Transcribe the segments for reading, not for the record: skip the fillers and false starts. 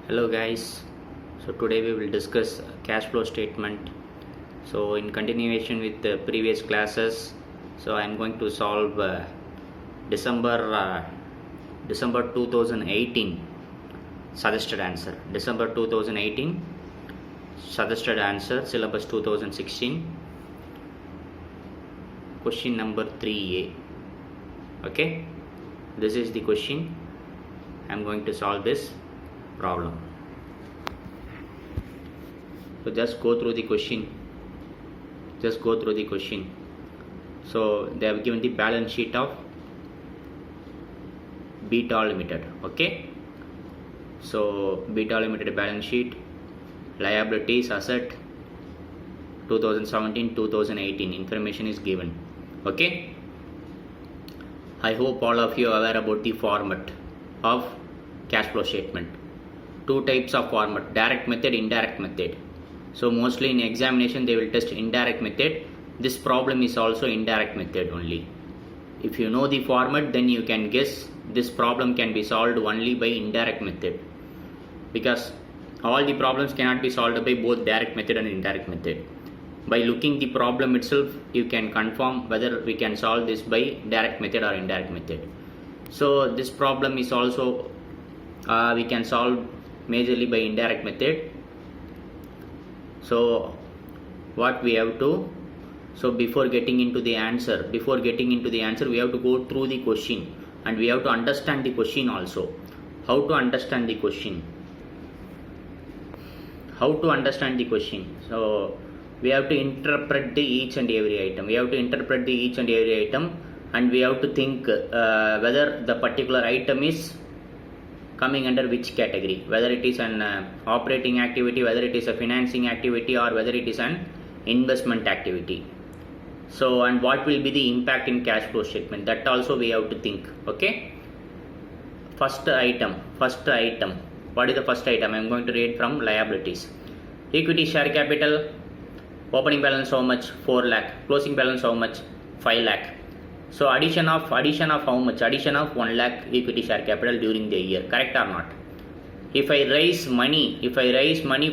Hello guys, so today we will discuss cash flow statement. So in continuation with the previous classes, so I am going to solve December 2018 suggested answer. December 2018 suggested answer, syllabus 2016, question number 3A. Okay, this is the question. I am going to solve this problem. So just go through the question. So they have given the balance sheet of Beta Limited. Okay, so Beta Limited balance sheet, liabilities, asset 2017-2018 information is given. Okay, I hope all of you are aware about the format of cash flow statement. Two types of format: direct method, indirect method. So mostly in examination they will test indirect method. This problem is also indirect method only. If you know the format, then you can guess this problem can be solved only by indirect method, because all the problems cannot be solved by both direct method and indirect method. By looking the problem itself, you can confirm whether we can solve this by direct method or indirect method. So this problem is also we can solve majorly by indirect method. So what we have to, so before getting into the answer, we have to go through the question and we have to understand the question also. How to understand the question? So we have to interpret each and every item. And we have to think whether the particular item is coming under which category, whether it is an operating activity, whether it is a financing activity, or whether it is an investment activity. So, and what will be the impact in cash flow statement, that also we have to think. Okay, first item, what is the first item? I am going to read from liabilities. Equity share capital, opening balance how much? 4 lakh. Closing balance how much? 5 lakh. So addition of how much? Addition of 1 lakh equity share capital during the year. Correct or not? If I raise money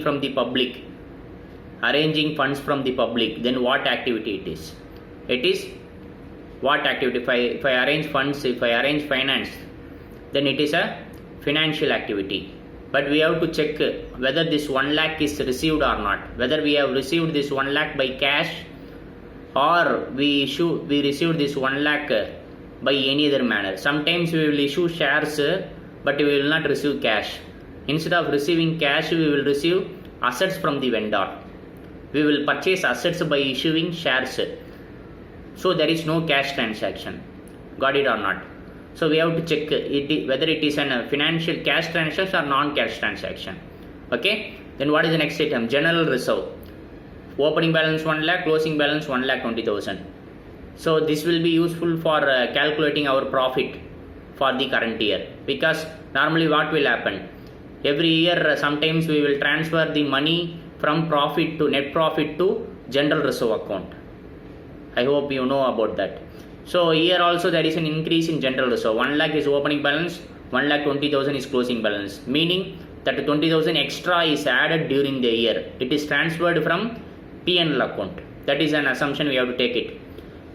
from the public, arranging funds from the public, then what activity it is? It is what activity? If I arrange funds, if I arrange finance, then it is a financial activity. But we have to check whether this 1 lakh is received or not. Whether we have received this 1 lakh by cash, or we received this 1 lakh by any other manner. Sometimes we will issue shares, but we will not receive cash. Instead of receiving cash, we will receive assets from the vendor. We will purchase assets by issuing shares. So there is no cash transaction. Got it or not? So we have to check whether it is a financial cash transaction or non-cash transaction. Okay. Then what is the next item? General reserve. Opening balance 1 lakh, closing balance 1,20,000. So this will be useful for calculating our profit for the current year, because normally what will happen? Every year sometimes we will transfer the money from profit to net profit to general reserve account. I hope you know about that. So here also there is an increase in general reserve. 1 lakh is opening balance, 1,20,000 is closing balance, meaning that 20,000 extra is added during the year. It is transferred from P&L account. That is an assumption, we have to take it.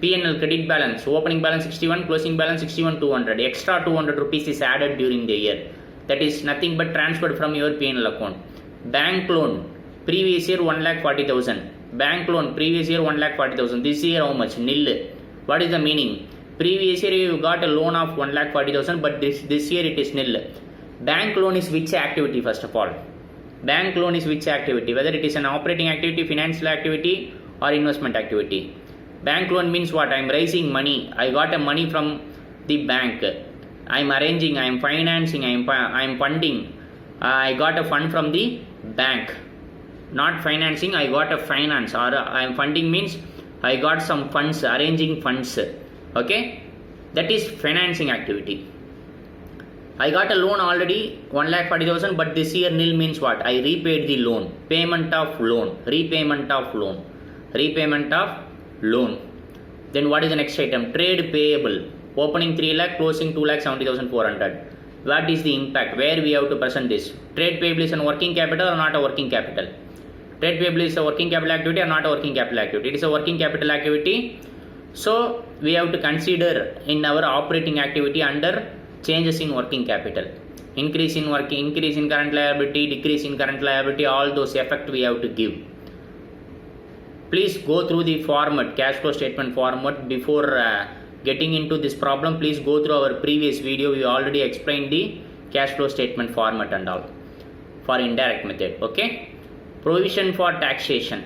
P&L credit balance, opening balance 61, closing balance 61,200. Extra 200 rupees is added during the year. That is nothing but transferred from your P&L account. Bank loan, previous year 1,40,000. Bank loan, previous year 1,40,000. This year how much? Nil. What is the meaning? Previous year you got a loan of 1,40,000, but this year it is nil. Bank loan is which activity? First of all, bank loan is which activity? Whether it is an operating activity, financial activity, or investment activity. Bank loan means what? I am raising money. I got a money from the bank. I am arranging, I am financing, I am funding. I got a fund from the bank. Not financing, I got a finance, or I am funding means I got some funds, arranging funds. Okay, that is financing activity. I got a loan already 1,40,000, but this year nil means what? I repaid the loan. Payment of loan. Repayment of loan. Then what is the next item? Trade payable. Opening 3 lakh, closing 2,70,400. What is the impact? Where we have to present this? Trade payable is a working capital or not a working capital? Trade payable is a working capital activity or not a working capital activity? It is a working capital activity. So we have to consider in our operating activity under changes in working capital. Increase in current liability, decrease in current liability, all those effect we have to give. Please go through the format, cash flow statement format before getting into this problem. Please go through our previous video. We already explained the cash flow statement format and all for indirect method. Okay. Provision for taxation.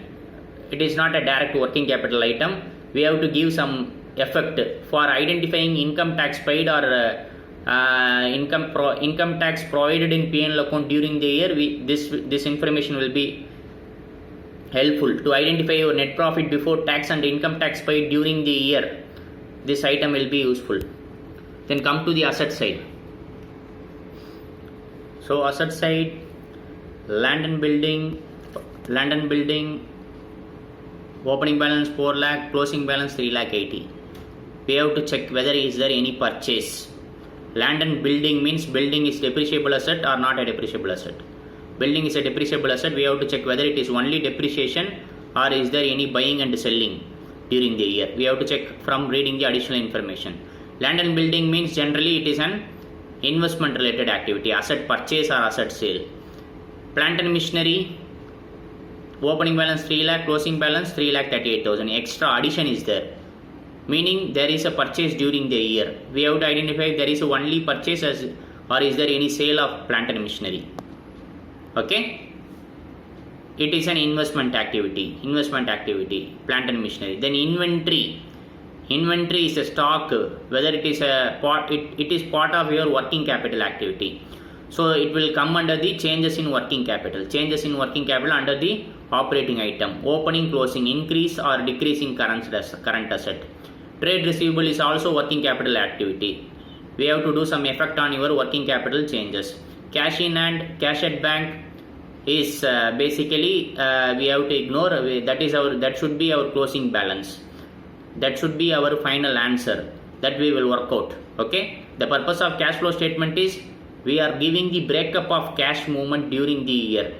It is not a direct working capital item. We have to give some effect for identifying income tax paid or income tax provided in P&L account during the year. This information will be helpful to identify your net profit before tax and income tax paid during the year. This item will be useful. Then come to the asset side. So asset side, land and building, opening balance 4 lakh, closing balance 3 lakh 80. We have to check whether is there any purchase. Land and building means building is depreciable asset or not a depreciable asset. Building is a depreciable asset. We have to check whether it is only depreciation or is there any buying and selling during the year. We have to check from reading the additional information. Land and building means generally it is an investment related activity, asset purchase or asset sale. Plant and machinery, opening balance 3 lakh, closing balance 3 lakh 38,000. Extra addition is there, meaning there is a purchase during the year. We have to identify if there is only purchase or is there any sale of plant and machinery. Okay, it is an investment activity, plant and machinery. Then inventory is a stock, whether it is a part, it is part of your working capital activity. So it will come under the changes in working capital under the operating item. Opening, closing, increase or decrease in current asset. Trade receivable is also working capital activity. We have to do some effect on your working capital changes. Cash in hand, cash at bank is basically we have to ignore. That should be our closing balance. That should be our final answer that we will work out. Okay. The purpose of cash flow statement is we are giving the breakup of cash movement during the year.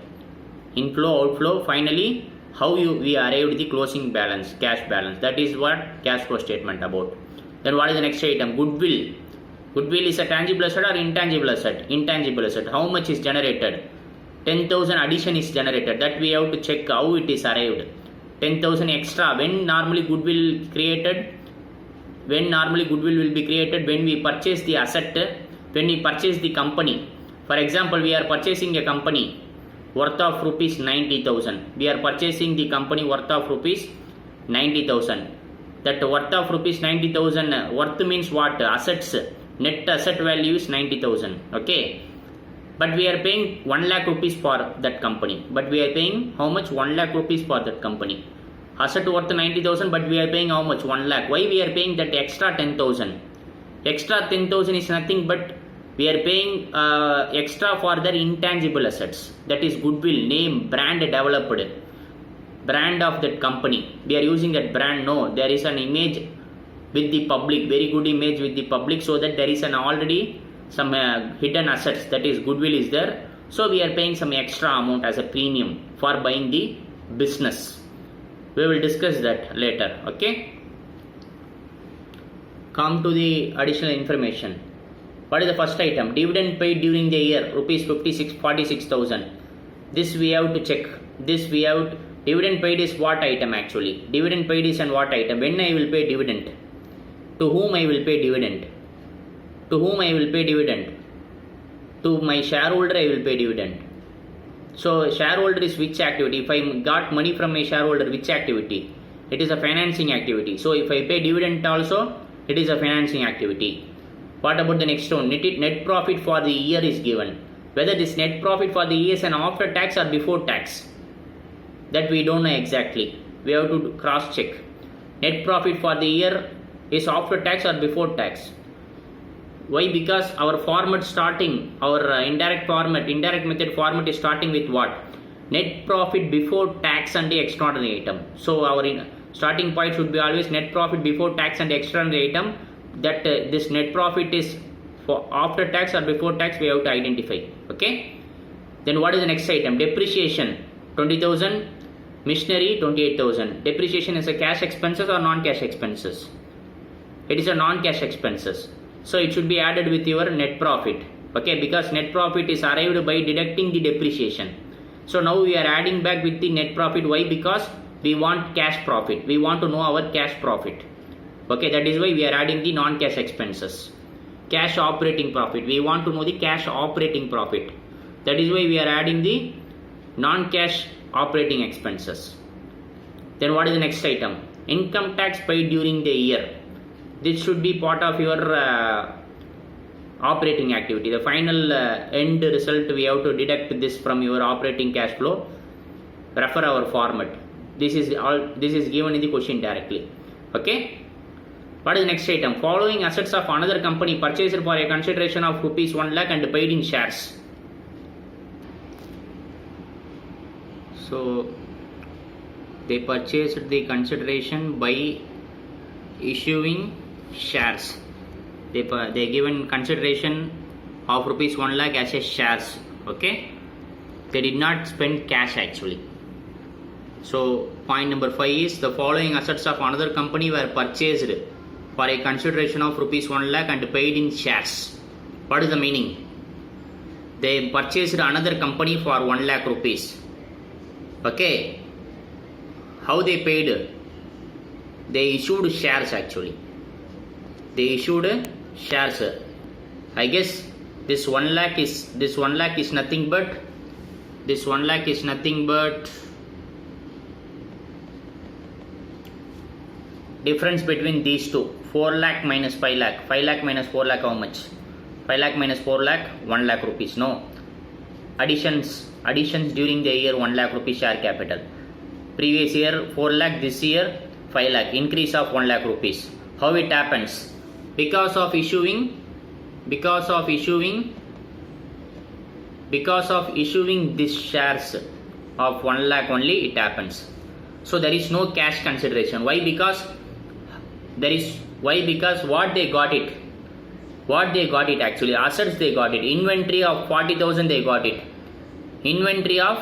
Inflow, outflow, finally how we arrived the closing balance, cash balance. That is what cash flow statement about. Then what is the next item? Goodwill. Goodwill is a tangible asset or intangible asset? Intangible asset. How much is generated? 10,000 addition is generated. That we have to check how it is arrived. 10,000 extra. When normally goodwill will be created? When we purchase the asset, when we purchase the company. For example, we are purchasing a company worth of rupees 90,000. We are purchasing the company worth of rupees 90,000. That worth of rupees 90,000 worth means what? Assets. Net asset value is 90,000. Okay. But we are paying 1 lakh rupees for that company. But we are paying how much? 1 lakh rupees for that company. Asset worth 90,000, but we are paying how much? 1 lakh. Why we are paying that extra 10,000? Extra 10,000 is nothing but we are paying extra for their intangible assets. That is goodwill, name, brand developed, brand of that company. We are using that brand. No, there is an image with the public, very good image with the public, so that there is an already some hidden assets, that is goodwill is there. So we are paying some extra amount as a premium for buying the business. We will discuss that later. Okay. Come to the additional information. What is the first item? Dividend paid during the year, rupees 46,000. This we have to check. Dividend paid is what item actually? Dividend paid is an what item? When I will pay dividend? To whom I will pay dividend? To my shareholder I will pay dividend. So shareholder is which activity? If I got money from my shareholder, which activity? It is a financing activity. So if I pay dividend also, it is a financing activity. What about the next one? Net profit for the year is given. Whether this net profit for the year is an after tax or before tax, that we don't know exactly. We have to cross check. Net profit for the year is after tax or before tax. Why? Because our format starting, our indirect method format is starting with what? Net profit before tax and the extraordinary item. So our starting point should be always net profit before tax and extraordinary item. That this net profit is for after tax or before tax we have to identify. Okay. Then what is the next item? Depreciation 20,000, machinery 28,000. Depreciation is a cash expenses or non-cash expenses? It is a non-cash expenses. So it should be added with your net profit. Okay, because net profit is arrived by deducting the depreciation. So now we are adding back with the net profit. Why? Because we want cash profit. We want to know our cash profit. Okay, that is why we are adding the non-cash expenses. Cash operating profit. We want to know the cash operating profit. That is why we are adding the non-cash operating expenses. Then what is the next item? Income tax paid during the year. This should be part of your operating activity. The final end result we have to deduct this from your operating cash flow. Refer our format. This is given in the question directly. Okay. What is the next item? Following assets of another company purchased for a consideration of rupees 1 lakh and paid in shares. So they purchased the consideration by issuing shares. They given consideration of rupees 1 lakh as a shares. Okay. They did not spend cash actually. So point number 5 is the following assets of another company were purchased for a consideration of rupees 1 lakh and paid in shares. What is the meaning? They purchased another company for 1 lakh rupees. Okay. How they paid? They issued shares actually. They issued shares. I guess this 1 lakh is nothing but difference between these two. 4 lakh minus 5 lakh. 5 lakh minus 4 lakh how much? 5 lakh minus 4 lakh 1 lakh rupees. No. Additions during the year 1 lakh rupees share capital. Previous year 4 lakh, this year 5 lakh. Increase of 1 lakh rupees. How it happens? Because of issuing these shares of 1 lakh only it happens. So there is no cash consideration. Why? Because what they got it actually, assets they got it. Inventory of 40,000 they got it. Inventory of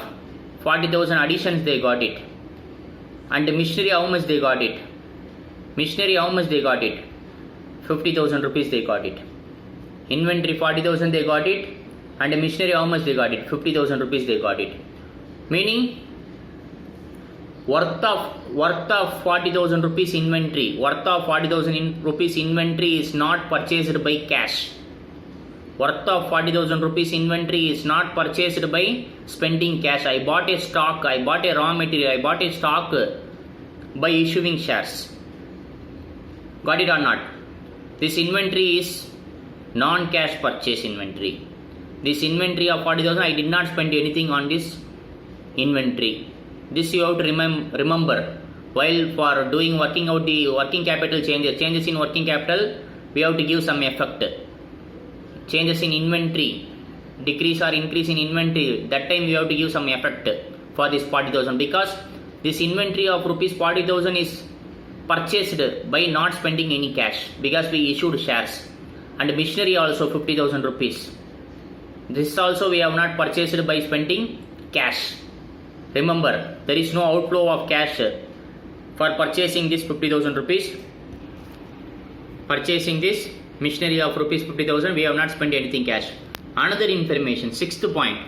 40,000 additions they got it. And machinery how much they got it? 50,000 rupees they got it. Inventory 40,000 they got it. And machinery how much they got it? 50,000 rupees they got it. Meaning worth of 40,000 rupees inventory. Worth of 40,000 rupees inventory is not purchased by cash. Worth of 40,000 rupees inventory is not purchased by spending cash. I bought a stock, I bought a raw material, I bought a stock by issuing shares. Got it or not? This inventory is non-cash purchase inventory. This inventory of 40,000, I did not spend anything on this inventory. This you have to remember while for doing working out the working capital changes in working capital, we have to give some effect. Changes in inventory, decrease or increase in inventory, that time we have to give some effect for this 40,000, because this inventory of rupees 40,000 is purchased by not spending any cash, because we issued shares. And machinery also 50,000 rupees. This also we have not purchased by spending cash. Remember, there is no outflow of cash for purchasing this 50,000 rupees. Purchasing this machinery of rupees 50,000, we have not spent anything cash. Another information, 6th point,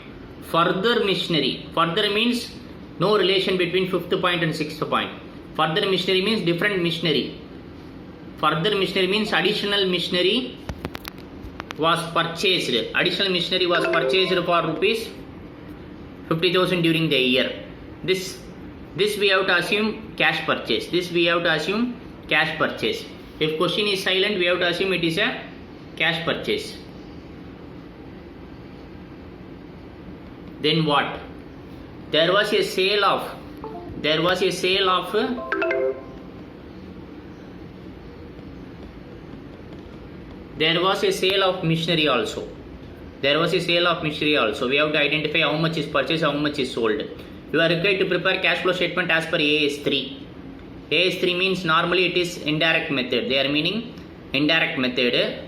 further machinery. Further means no relation between 5th point and 6th point. Further machinery means different machinery. Further machinery means additional machinery was purchased. Additional machinery was purchased for rupees 50,000 during the year. This we have to assume cash purchase. This we have to assume cash purchase. If question is silent, we have to assume it is a cash purchase. Then what? There was a sale of machinery also. There was a sale of machinery also. We have to identify how much is purchased, how much is sold. You are required to prepare cash flow statement as per AS3. AS3 means normally it is indirect method. They are meaning indirect method.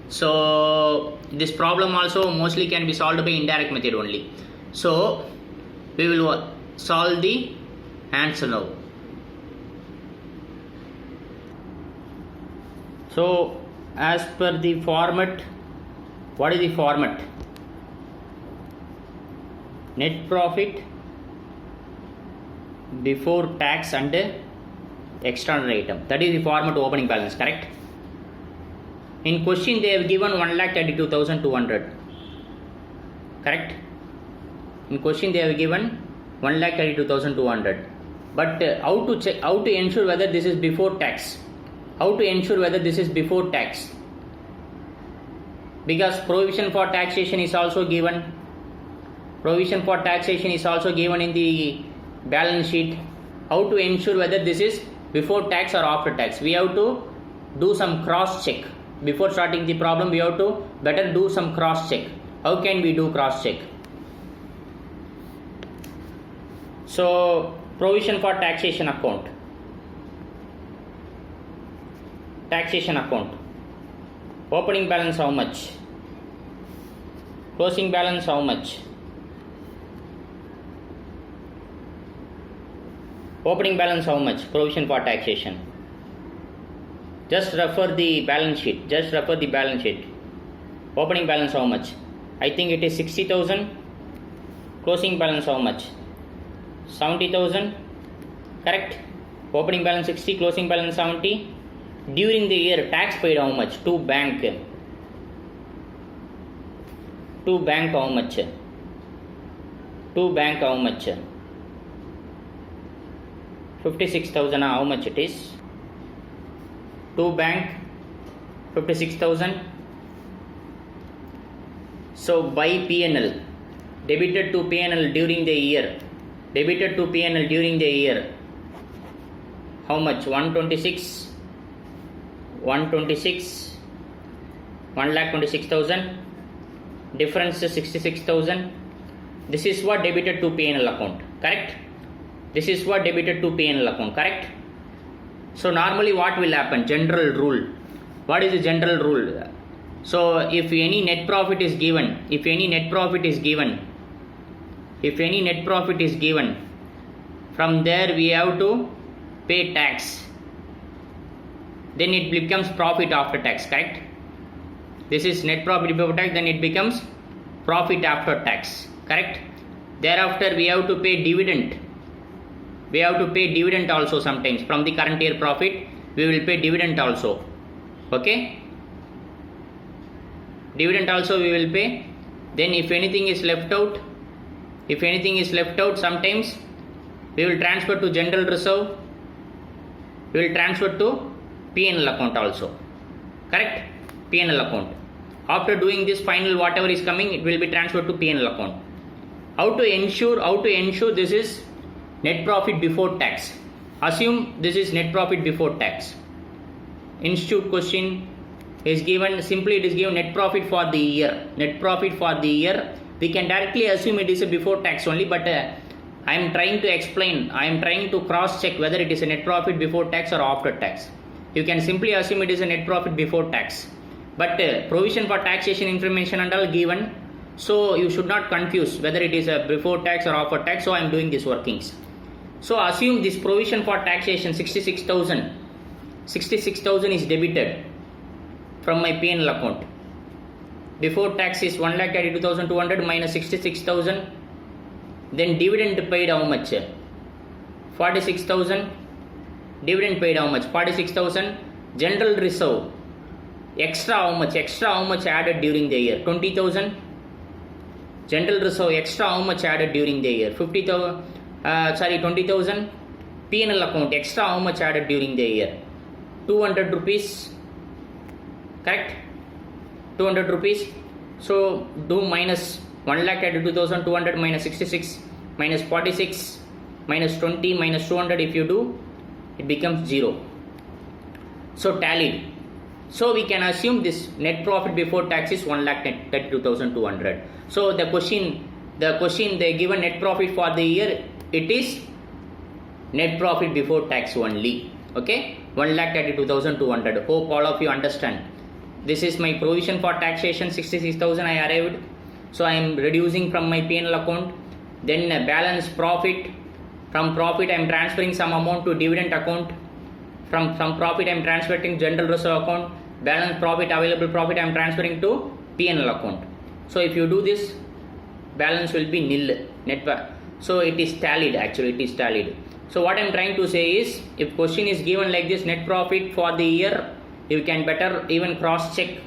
So this problem also mostly can be solved by indirect method only. So we will solve the answer now. So as per the format, what is the format? Net profit before tax and extraordinary item. That is the format opening balance, correct? In question they have given 1,32,200. Correct? In question they have given 1,32,200. But how to check, how to ensure whether this is before tax? How to ensure whether this is before tax? Because provision for taxation is also given. Provision for taxation is also given in the balance sheet. How to ensure whether this is before tax or after tax? We have to do some cross check. Before starting the problem, we have to better do some cross check. How can we do cross check? So provision for taxation account. Taxation account. Opening balance how much? Closing balance how much? Opening balance how much? Provision for taxation. Just refer the balance sheet. Just refer the balance sheet. Opening balance how much? I think it is 60,000. Closing balance how much? 70,000. Correct? Opening balance 60, closing balance 70. During the year, tax paid how much? To bank. To bank how much? To bank how much? 56,000. How much it is? To bank 56,000. So by P&L, debited to P&L during the year. Debited to P&L during the year. How much? 126. 126. 1,26,000. Difference is 66,000. This is what debited to P&L account. Correct? This is what debited to P&L account. Correct? So normally what will happen? General rule. What is the general rule? So if any net profit is given, if any net profit is given, from there we have to pay tax. Then it becomes profit after tax, correct? This is net profit before tax, then it becomes profit after tax, correct? Thereafter we have to pay dividend. We have to pay dividend also sometimes. From the current year profit, we will pay dividend also. Okay? Dividend also we will pay. Then if anything is left out, sometimes we will transfer to general reserve. We will transfer to P&L account also. Correct? P&L account. After doing this, final whatever is coming, it will be transferred to P&L account. How to ensure this is net profit before tax? Assume this is net profit before tax. Institute question is given, simply it is given net profit for the year. Net profit for the year. We can directly assume it is a before tax only, but I am trying to explain, I am trying to cross check whether it is a net profit before tax or after tax. You can simply assume it is a net profit before tax. But provision for taxation information and all given, so you should not confuse whether it is a before tax or after tax. So I am doing these workings. So assume this provision for taxation 66,000. 66,000 is debited from my P&L account. Before tax is 1,32,200 minus 66,000. Then dividend paid how much? 46,000. Dividend paid how much? 46,000. General reserve. Extra how much? Extra how much added during the year? 20,000. General reserve extra how much added during the year? 20,000. P&L account extra how much added during the year? 200 rupees. Correct? 200 rupees. So do minus 1,32,200 minus 66 minus 46 minus 20 minus 200. If you do, it becomes 0. So tallied. So we can assume this net profit before tax is 1,32,200. So the question they given net profit for the year, it is net profit before tax only. Okay, 1,32,200. Hope all of you understand. this is my provision for taxation 66,000 I arrived. So I am reducing from my P&L account. Then balance profit. From profit I am transferring some amount to dividend account. From profit I am transferring general reserve account. Balance profit, available profit I am transferring to P&L account. So if you do this, balance will be nil. So it is tallied, actually it is tallied. So what I am trying to say is, if question is given like this, net profit for the year, you can better even cross check.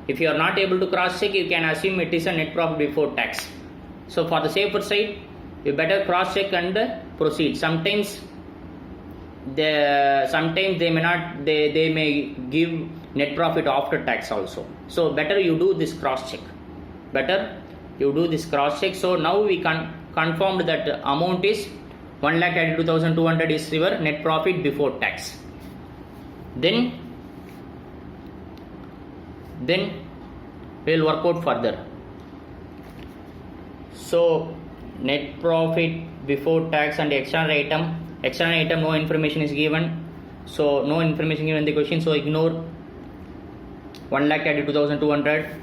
If you are not able to cross check, you can assume it is a net profit before tax. So for the safer side, you better cross check and proceed. Sometimes they may not, they may give net profit after tax also. So better you do this cross check. Better you do this cross check. So now we confirmed that amount is 1,32,200 is your net profit before tax. Then we will work out further. So net profit before tax and external item no information is given. So no information given in the question, so ignore 1,32,200.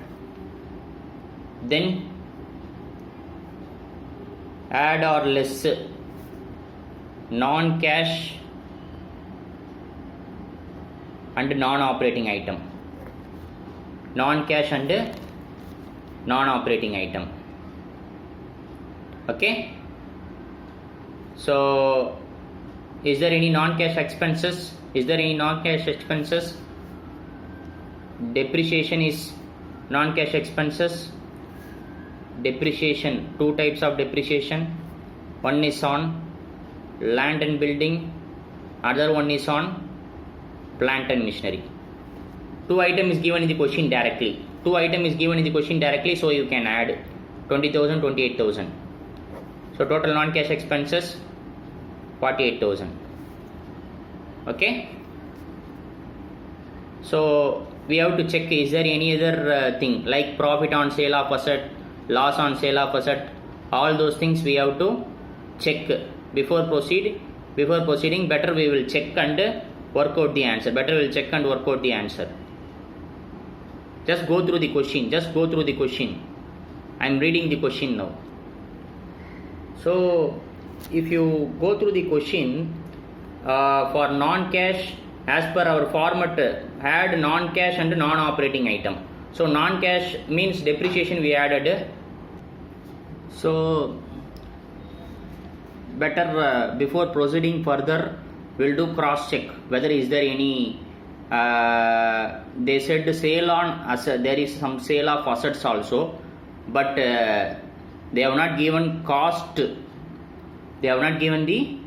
Then add or less non-cash and non-operating item. Non-cash and non-operating item. Okay. So is there any non-cash expenses? Depreciation is non-cash expenses. Depreciation, two types of depreciation. One is on land and building, other one is on plant and machinery. Two items is given in the question directly. So you can add 20,000, 28,000. So total non-cash expenses 48,000. Okay. So we have to check, is there any other thing like profit on sale of asset, loss on sale of asset, all those things we have to check before proceeding. Better we will check and work out the answer. Just go through the question. I am reading the question now. So if you go through the question, for non-cash, as per our format, add non-cash and non-operating item. So non-cash means depreciation we added. So better before proceeding further, we'll do cross check whether is there any. They said sale on asset, there is some sale of assets also, but they have not given cost. They have not given the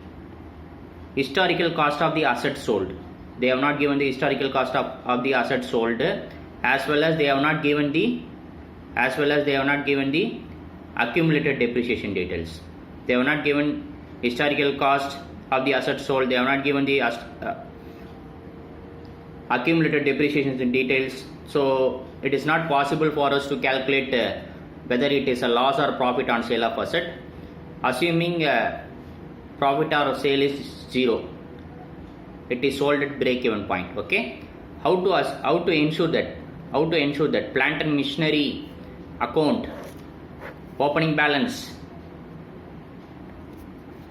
historical cost of the assets sold. As well as they have not given the accumulated depreciation details. They have not given historical cost of the assets sold. They have not given the accumulated depreciation in details. So it is not possible for us to calculate whether it is a loss or profit on sale of asset. Assuming profit or sale is 0, it is sold at break-even point. Okay. How to ensure that? Plant and machinery account, opening balance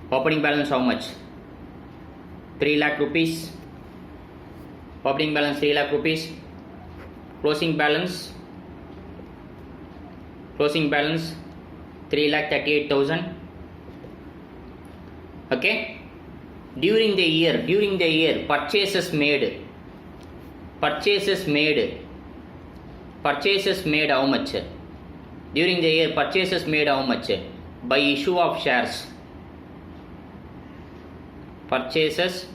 how much? 3 lakh rupees. Opening balance 3 lakh rupees. Closing balance 3,38,000. Okay. During the year, purchases made how much? During the year, purchases made how much? By issue of shares. Purchases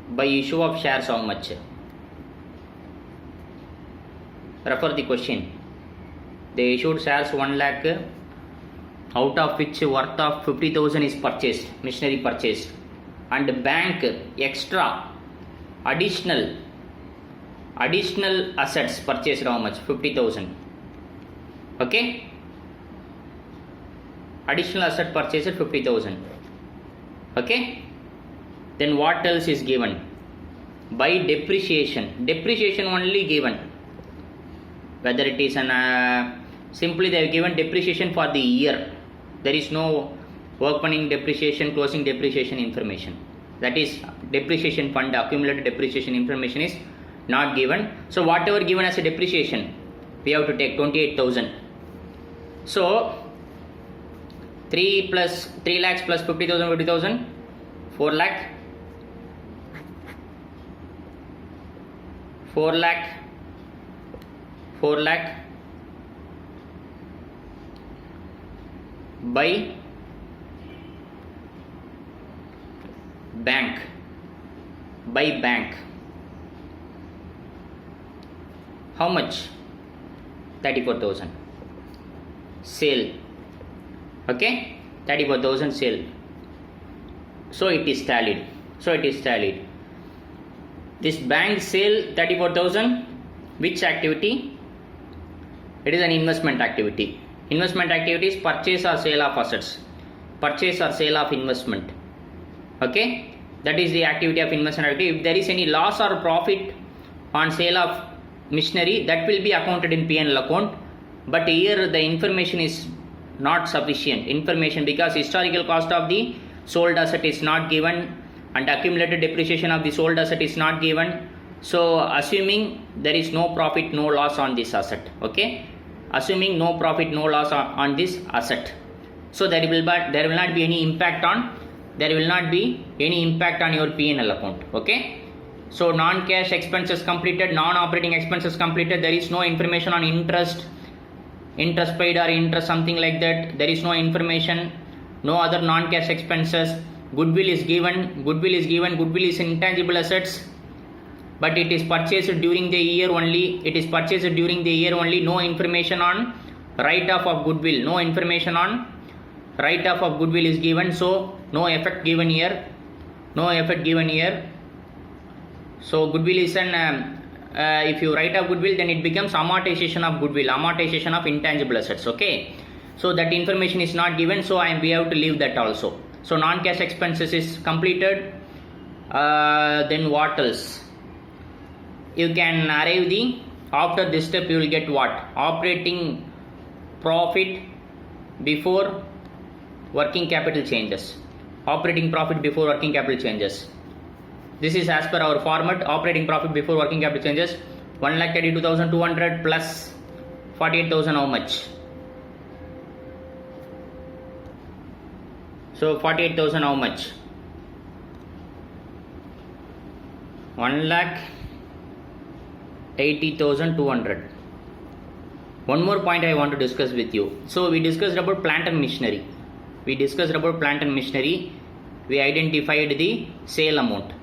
by issue of shares how much? Refer the question. They issued shares 1 lakh, out of which worth of 50,000 is purchased, machinery purchased, and bank extra additional assets purchased how much? 50,000. Okay. Additional asset purchased 50,000. Okay. Then what else is given? By depreciation only given. whether it is an simply they have given depreciation for the year. There is no opening depreciation, closing depreciation information. That is depreciation fund, accumulated depreciation information is not given. So whatever given as a depreciation, we have to take 28,000. So 3 lakhs plus 50,000, 50,000, 4 lakh, 4 lakh, 4 lakh by bank, how much? 34,000 sale. Okay, 34,000 sale. So it is tallied. This bank sale 34,000, which activity? It is an investment activity. Investment activity is purchase or sale of assets, purchase or sale of investment. Okay, that is the activity of investment activity. If there is any loss or profit on sale of machinery, that will be accounted in P&L account. But here the information is not sufficient information, because historical cost of the sold asset is not given and accumulated depreciation of the sold asset is not given. So assuming there is no profit, no loss on this asset. Okay, assuming no profit, no loss on this asset, so there will not be any impact on your P&L account. Okay, so non-cash expenses completed, non-operating expenses completed. There is no information on interest paid or interest something like that. There is no information, no other non-cash expenses. Goodwill is given. Goodwill is intangible assets, but it is purchased during the year only. No information on write-off of goodwill. Is given, so no effect given here. So goodwill is an if you write off goodwill, then it becomes amortization of goodwill, amortization of intangible assets. Okay, so that information is not given, so we have to leave that also. So non-cash expenses is completed. Then what else? You can arrive after this step you will get what? Operating profit before working capital changes. This is as per our format. Operating profit before working capital changes, 1,32,200 plus 48,000, how much? So 48,000 how much? 1,80,200. One more point I want to discuss with you. So we discussed about plant and machinery. We identified the sale amount.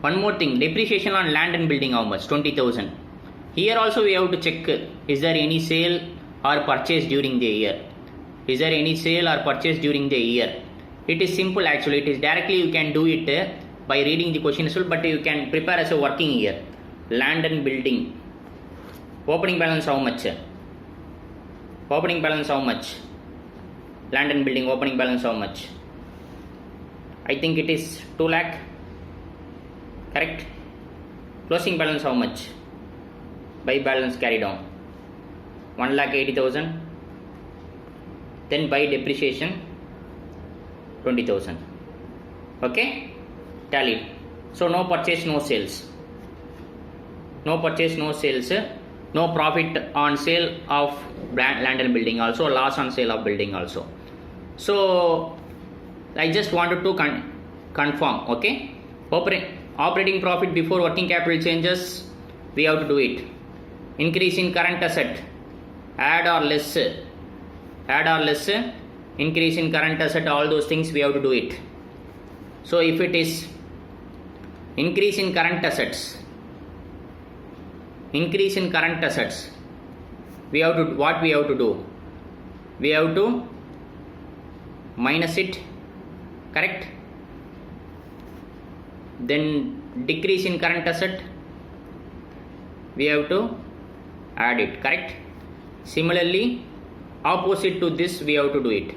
One more thing, depreciation on land and building, how much? 20,000. Here also we have to check, is there any sale or purchase during the year? It is simple actually. It is directly you can do it by reading the question as well, but you can prepare as a working year. Land and building. Opening balance how much? Land and building opening balance how much? I think it is 2 lakh. Correct? Closing balance how much? By balance carried on 1,80,000. Then by depreciation 20,000. Okay? Tallied. So no purchase, no sales. No profit on sale of land and building also, loss on sale of building also. So I just wanted to confirm. Okay, operating profit before working capital changes, we have to do it. Increase in current asset, add or less, increase in current asset, all those things we have to do it. So if it is increase in current assets, we have to do? We have to minus it. Correct? Then decrease in current asset, we have to add it. Correct? Similarly, opposite to this we have to do it.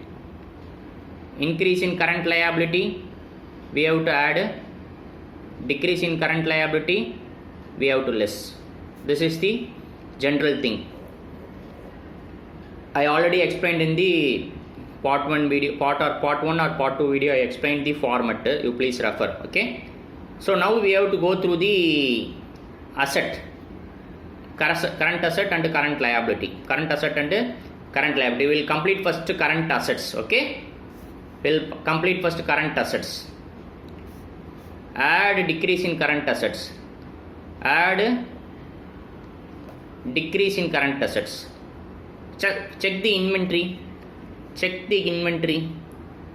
Increase in current liability, we have to add. Decrease in current liability, we have to less. This is the general thing. I already explained in the part 1 video, part 1 or part 2 video. I explained the format. You please refer. Okay. So now we have to go through the asset, current asset and current liability. Current asset and current liability. We will complete first current assets. Okay. We'll complete first current assets. Add decrease in current assets. Add decrease in current assets. Check the inventory. Check the inventory.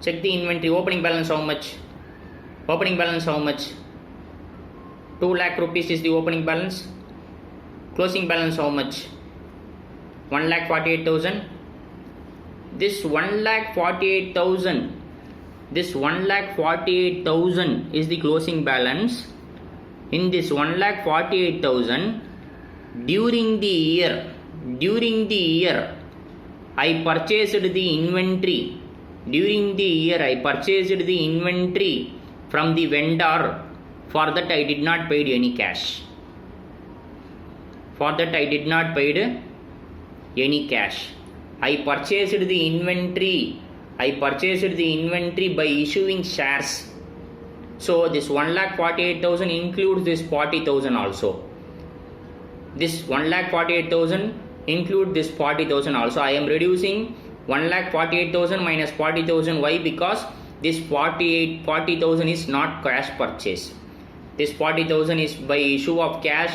Check the inventory. Opening balance how much? Opening balance how much? 2 lakh rupees is the opening balance. Closing balance how much? 1,48,000. This 1,48,000. This 1,48,000 is the closing balance. In this 1,48,000, during the year, I purchased the inventory. During the year, I purchased the inventory from the vendor. For that, I did not paid any cash. For that, I did not paid any cash. I purchased the inventory. I purchased the inventory by issuing shares. So this 1,48,000 includes this 40,000 also. This 1,48,000 include this 40,000 also. I am reducing 1,48,000 minus 40,000. Why? Because this 40,000 is not cash purchase. This 40,000 is by issue of cash.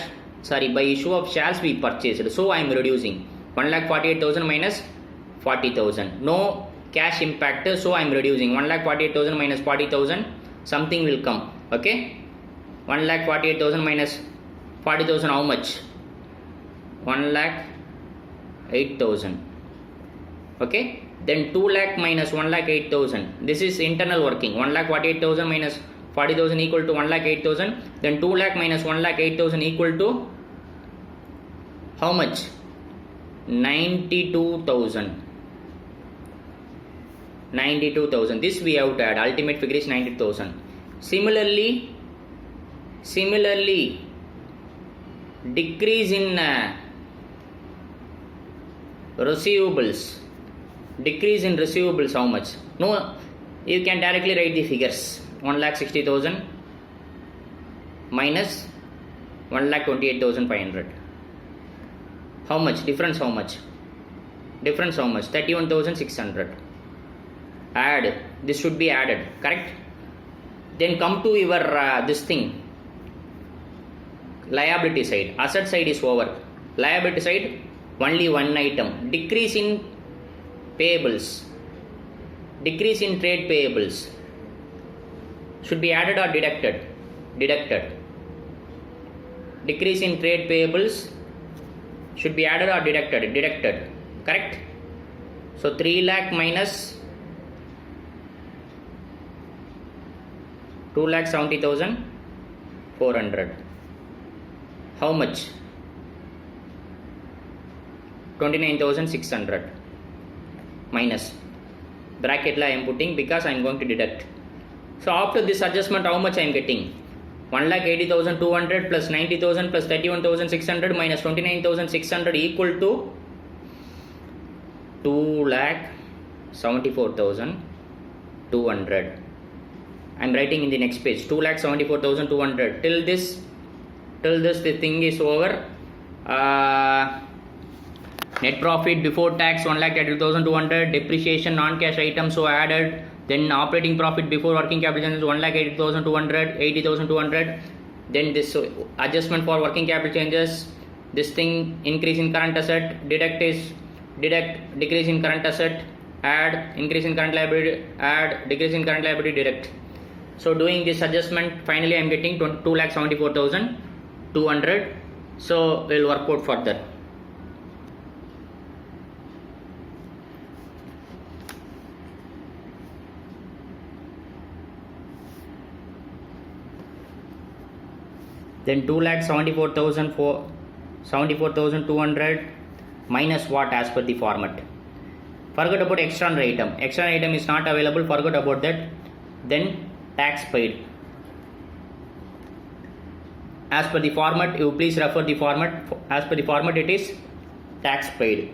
By issue of shares we purchased. So I am reducing 1,48,000 minus 40,000. No cash impact. So I am reducing 1,48,000 minus 40,000. Something will come. Okay. 1,48,000 minus 40,000 how much? 1,08,000. Okay. Then 2 lakh minus 1,08,000. This is internal working. 1,48,000 minus 40,000 equal to 1,08,000. Then 2 lakh minus 1,08,000 equal to how much? 92,000. 92,000. This we have to add. Ultimate figure is 92,000. Similarly, decrease in receivables. Decrease in receivables how much? No, you can directly write the figures. 1,60,000 minus 1,28,500. How much? Difference how much? Difference how much? 31,600. Add. This should be added. Correct? Then come to your this thing. Liability side. Asset side is over. Liability side only one item. Decrease in payables. Decrease in trade payables. Should be added or deducted? Deducted. Decrease in trade payables should be added or deducted? Deducted. Correct? So 3 lakh minus 2,70,400. How much? 29,600 minus bracket la I am putting because I am going to deduct. So after this adjustment, how much I am getting? 1,80,200 plus 90,000 plus 31,600 minus 29,600 equal to 2,74,200. I am writing in the next page 2,74,200. Till this the thing is over. Net profit before tax 1,32,200. Depreciation non-cash item so added. Then operating profit before working capital changes 1,80,200, 80,200. Then this adjustment for working capital changes. This thing increase in current asset. Deduct decrease in current asset. Add increase in current liability. Add decrease in current liability. Deduct. So doing this adjustment, finally I am getting 2,74,200. So we will work out further. Then 2,74,200 minus what as per the format. Forget about external item. External item is not available. Forget about that. Then tax paid. as per the format, you please refer the format. As per the format, it is tax paid.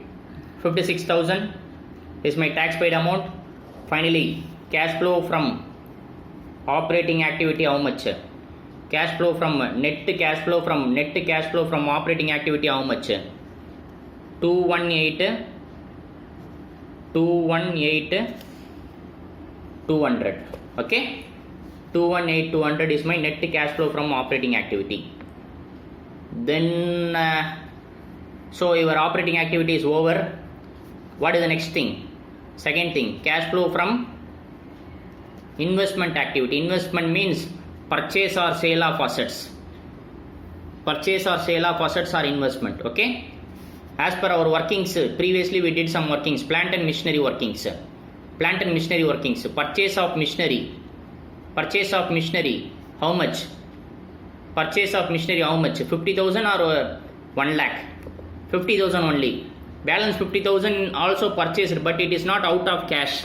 56,000 is my tax paid amount. Finally, cash flow from operating activity, how much? Cash flow from net cash flow from operating activity, how much? 218,200. Okay, 218,200 is my net cash flow from operating activity. Then so your operating activity is over. What is the next thing? Second thing, cash flow from investment activity. Investment means purchase or sale of assets. Purchase or sale of assets are investment. Okay, as per our workings, previously we did some workings, plant and machinery workings. Purchase of machinery, how much? Purchase of machinery, how much? 50,000 or 1 lakh? 50,000 only. Balance 50,000 also purchased, but it is not out of cash.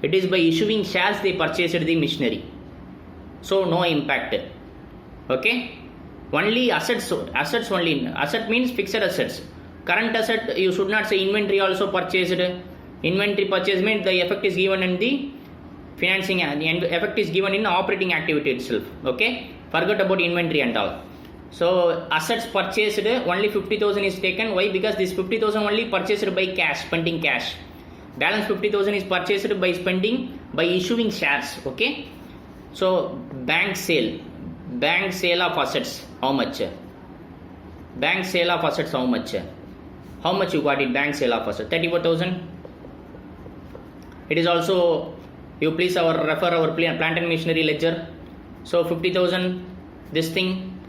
It is by issuing shares they purchased the machinery. So no impact. Okay, only assets only. Asset means fixed assets. Current asset, you should not say inventory also purchased. Inventory purchase means the effect is given in the financing, and the effect is given in operating activity itself. Okay, forget about inventory and all. So assets purchased, only 50,000 is taken. Why? Because this 50,000 only purchased by cash, spending cash. Balance 50,000 is purchased by issuing shares. Okay, so bank sale of assets, how much? Bank sale of assets, how much? How much you got it? Bank sale of assets, 34,000. It is also, you please refer our plant and machinery ledger. So 50,000 this thing,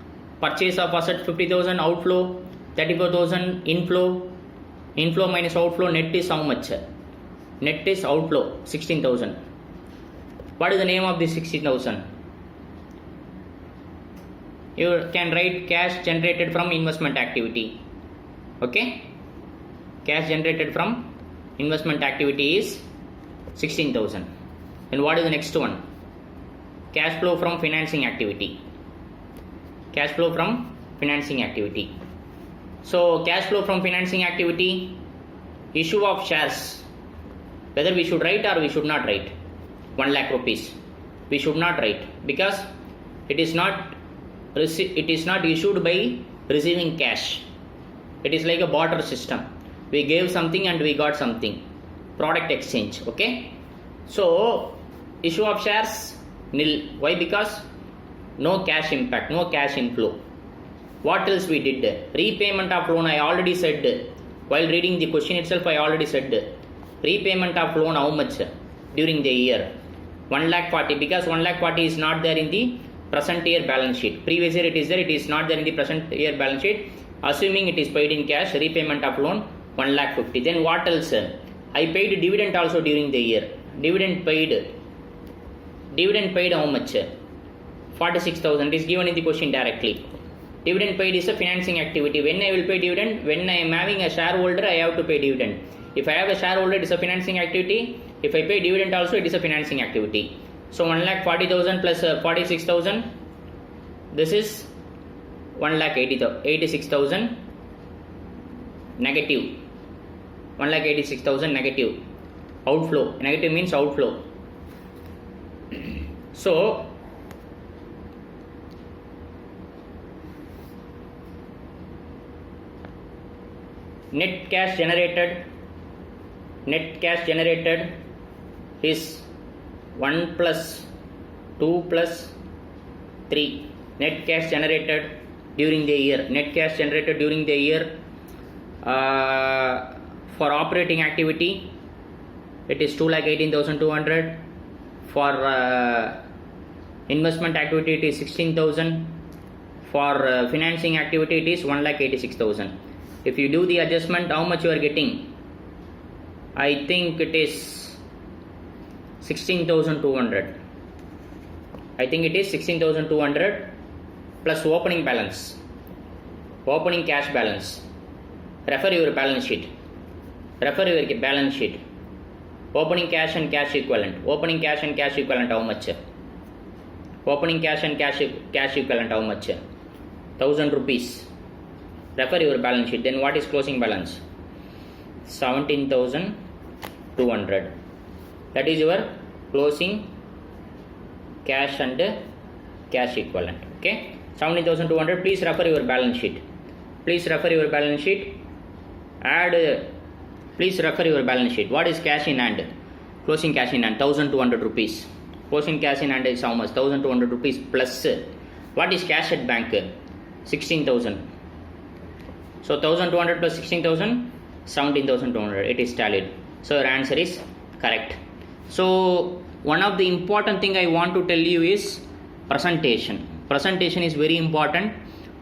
purchase of asset 50,000, outflow 34,000, inflow minus outflow, net is how much? Net is outflow 16,000. What is the name of this 16,000? You can write cash generated from investment activity. Okay, cash generated from investment activity is 16,000. And what is the next one? Cash flow from financing activity. Cash flow from financing activity. So cash flow from financing activity, issue of shares. Whether we should write or we should not write 1 lakh rupees. We should not write, because it is not issued by receiving cash. It is like a barter system. We gave something and we got something. Product exchange. Okay, so issue of shares nil. Why? Because no cash impact, no cash inflow. What else we did? Repayment of loan, I already said. While reading the question itself, I already said. Repayment of loan, how much during the year? 1,40,000, because 1,40,000 is not there in the present year balance sheet. Previous year it is there, it is not there in the present year balance sheet. Assuming it is paid in cash, repayment of loan 1,50,000. Then what else? I paid dividend also during the year. Dividend paid how much? 46,000 is given in the question directly. Dividend paid is a financing activity. When I will pay dividend? When I am having a shareholder, I have to pay dividend. If I have a shareholder, it is a financing activity. If I pay dividend also, it is a financing activity. So 1,40,000 plus 46,000. This is 1,86,000 negative. 1,86,000 negative. Outflow. Negative means outflow. So net cash generated is 1 plus 2 plus 3. Net cash generated during the year. Net cash generated during the year for operating activity, it is 2,18,200. For investment activity, it is 16,000. For financing activity, it is 1,86,000. If you do the adjustment, how much you are getting? I think it is 16,200. I think it is 16,200 plus opening balance, opening cash balance. Refer your balance sheet. Opening cash and cash equivalent. Opening cash and cash equivalent how much? Opening cash and cash equivalent how much? 1000 rupees. Refer your balance sheet. Then what is closing balance? 17,200. That is your closing cash and cash equivalent. Okay, 17,200. Please refer your balance sheet. Please refer your balance sheet. Add. Please refer your balance sheet. What is cash in hand? Closing cash in hand 1,200 rupees. Closing cash in hand is how much? 1,200 rupees plus. What is cash at bank? 16,000. So 1,200 plus 16,000, 17,200. It is tallied. So your answer is correct. So one of the important thing I want to tell you is presentation. Presentation is very important.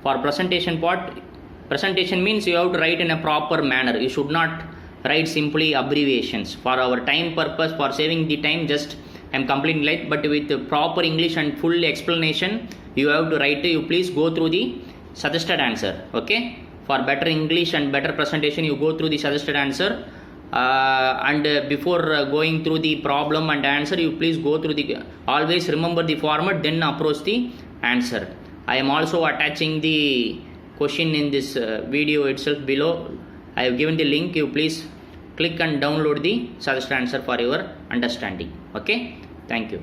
For presentation part, presentation means you have to write in a proper manner. You should not write simply abbreviations. For our time purpose, for saving the time, just I am completing late, but with the proper English and full explanation, you have to write. You please go through the suggested answer. Okay, for better English and better presentation, you go through the suggested answer. And before going through the problem and answer, you please go through the, always remember the format, then approach the answer. I am also attaching the question in this video itself below. I have given the link. You please click and download the suggested answer for your understanding. Okay, thank you.